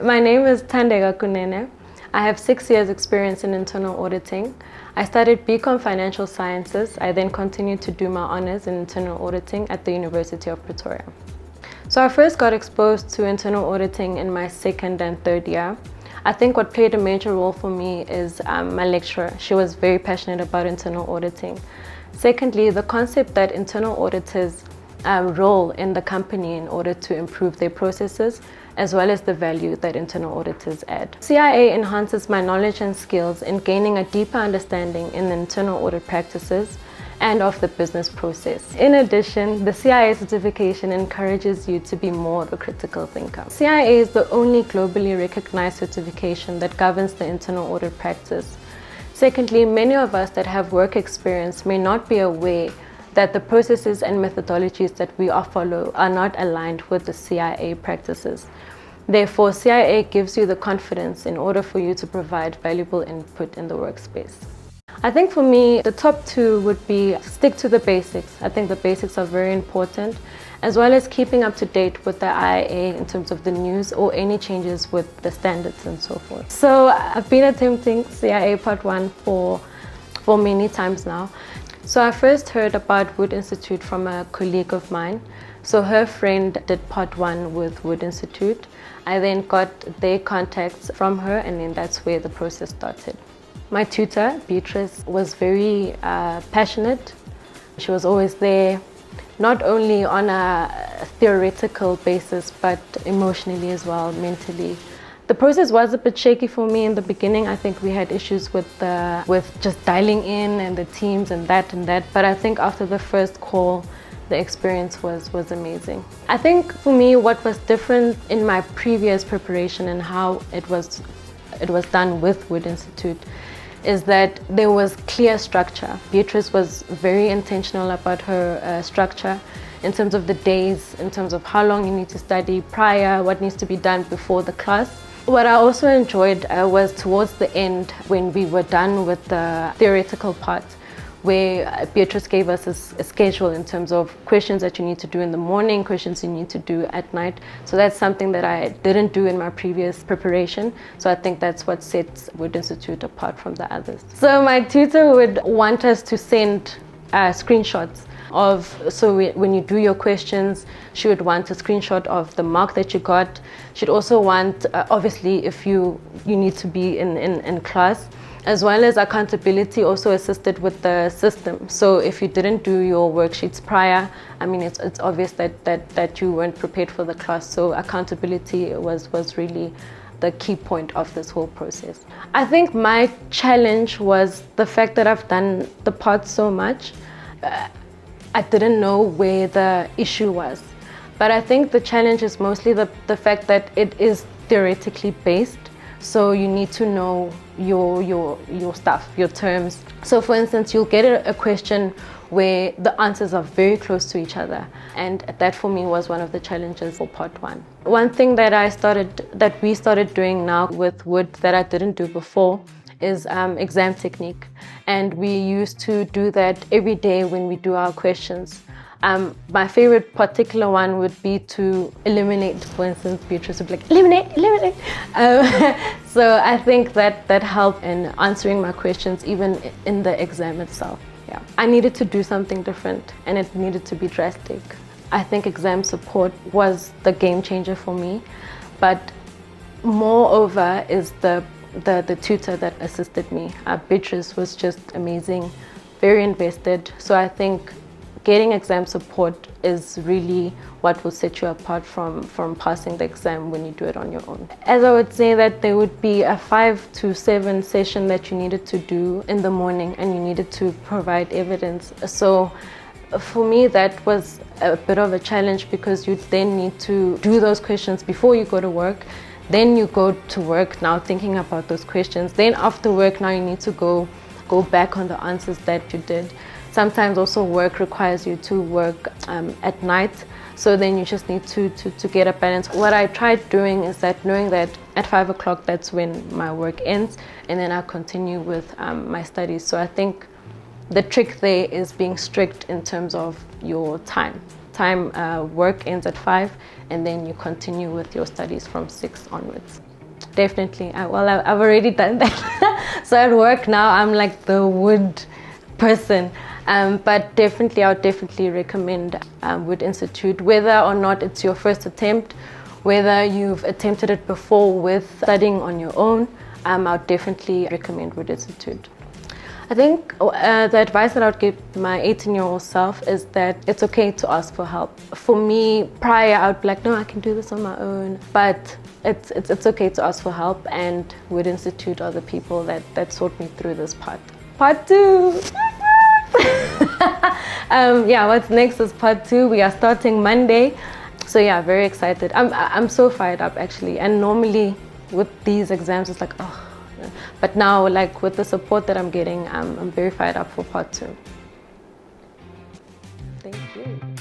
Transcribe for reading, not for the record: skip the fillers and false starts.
My name is Thandeka Kunene. I have 6 years experience in internal auditing. I studied BCom Financial Sciences. I then continued to do my honors in internal auditing at the University of Pretoria. So I first got exposed to internal auditing in my 2nd and 3rd year. I think what played a major role for me is my lecturer. She was very passionate about internal auditing. Secondly, the concept that internal auditors role in the company in order to improve their processes, as well as the value that internal auditors add. CIA enhances my knowledge and skills in gaining a deeper understanding in the internal audit practices and of the business process. In addition, the CIA certification encourages you to be more of a critical thinker. CIA is the only globally recognized certification that governs the internal audit practice. Secondly, many of us that have work experience may not be aware that the processes and methodologies that we follow are not aligned with the CIA practices. Therefore, CIA gives you the confidence in order for you to provide valuable input in the workspace. I think for me, the top 2 would be stick to the basics. I think the basics are very important, as well as keeping up to date with the IIA in terms of the news or any changes with the standards and so forth. So I've been attempting CIA Part 1 for many times now. So I first heard about WUD Institute from a colleague of mine. So her friend did Part 1 with WUD Institute. I then got their contacts from her, and then that's where the process started. My tutor, Beatrice, was very passionate. She was always there, not only on a theoretical basis, but emotionally as well, mentally. The process was a bit shaky for me in the beginning. I think we had issues with just dialing in and the teams and that. But I think after the first call, the experience was amazing. I think for me, what was different in my previous preparation and how it was done with WUD Institute is that there was clear structure. Beatrice was very intentional about her structure in terms of the days, in terms of how long you need to study prior, what needs to be done before the class. What I also enjoyed was towards the end when we were done with the theoretical part, where Beatrice gave us a schedule in terms of questions that you need to do in the morning, questions you need to do at night. So that's something that I didn't do in my previous preparation. So I think that's what sets WUD Institute apart from the others. So my tutor would want us to send screenshots when you do your questions, she would want a screenshot of the mark that you got. She'd also want, obviously, if you need to be in class, as well as accountability also assisted with the system. So if you didn't do your worksheets prior, I mean, it's obvious that you weren't prepared for the class. So accountability was really the key point of this whole process. I think my challenge was the fact that I've done the part so much. I didn't know where the issue was. But I think the challenge is mostly the fact that it is theoretically based. So you need to know your stuff, your terms. So for instance, you'll get a question where the answers are very close to each other. And that for me was one of the challenges for Part 1. One thing that we started doing now with WUD that I didn't do before is exam technique. And we used to do that every day when we do our questions. My favorite particular one would be to eliminate. For instance, Beatrice would be like, eliminate. So I think that helped in answering my questions even in the exam itself. Yeah, I needed to do something different, and it needed to be drastic. I think exam support was the game changer for me, but moreover is the tutor that assisted me. Beatrice was just amazing, very invested. So I think getting exam support is really what will set you apart from passing the exam when you do it on your own. As I would say that there would be a 5 to 7 session that you needed to do in the morning, and you needed to provide evidence. So for me, that was a bit of a challenge because you then need to do those questions before you go to work. Then you go to work now thinking about those questions. Then after work, now you need to go back on the answers that you did. Sometimes also work requires you to work at night. So then you just need to get a balance. What I tried doing is that knowing that at 5 o'clock, that's when my work ends, and then I continue with my studies. So I think the trick there is being strict in terms of your time. time work ends at 5, and then you continue with your studies from 6 onwards. Definitely. I've already done that. So at work now, I'm like the WUD person. But definitely, I would definitely recommend WUD Institute, whether or not it's your first attempt, whether you've attempted it before with studying on your own. I would definitely recommend WUD Institute. I think the advice that I would give my 18-year-old self is that it's okay to ask for help. For me, prior, I would be like, no, I can do this on my own. But it's okay to ask for help, and WUD Institute are the people that taught me through this part. Part 2! Yeah, what's next is part 2. We are starting Monday. So yeah, very excited. I'm so fired up actually. And normally with these exams, it's like, oh. But now, like with the support that I'm getting, I'm very fired up for part 2. Thank you.